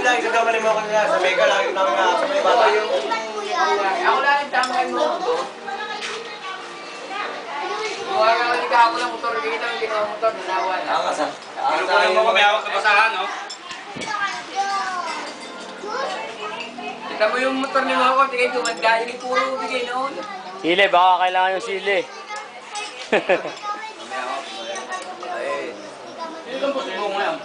lang, isa daw mo kanila sa Mega, lagi namin na sa may bata. Ako lang yung tama kayo mo doon. Kuha ka ulit ka ako ng motor dito, hindi ko motor, nanawan. Pero kung lang mo may hawak sa basahan, no? Kita mo yung motor ni Moko, hindi kayo tumanda, hindi puro bigay noon. Sili, baka kailangan yung sili. Sinong po sumbong ngayon?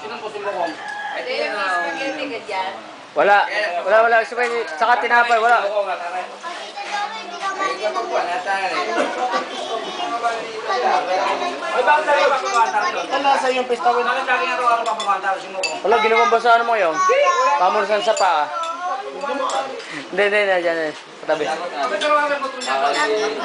Sinong po sumbong? Ito yung spaghetti ka dyan. Wala. Saka tinapay, wala. Ay, bakit tayo papagkanta rin? Wala sa yung pista ko. Bakit lagi nga araw papagkanta rin mo? Wala, ginawang basaan mo yun. Pamursan sa paa. Hindi, dyan. Patabi. Bakit araw ang pagkanta rin?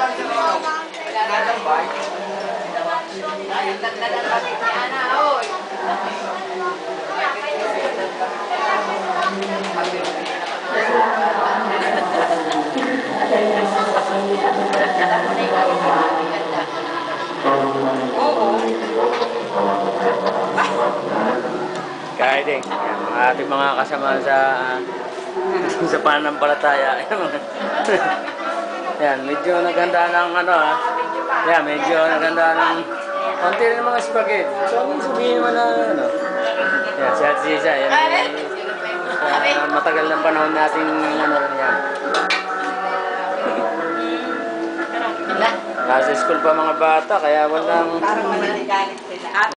Kahit eh, mga ating mga kasama sa pananampalataya. Yan, medyo naganda ng ano ha. Yan, medyo naganda ng konti rin ng mga spaghetti. So, sabihin naman na ano. Yan, si Ate Sisa. Yan, matagal ng panahon nating ano rin yan. Nasa school pa mga bata, kaya walang... Parang manaligalit.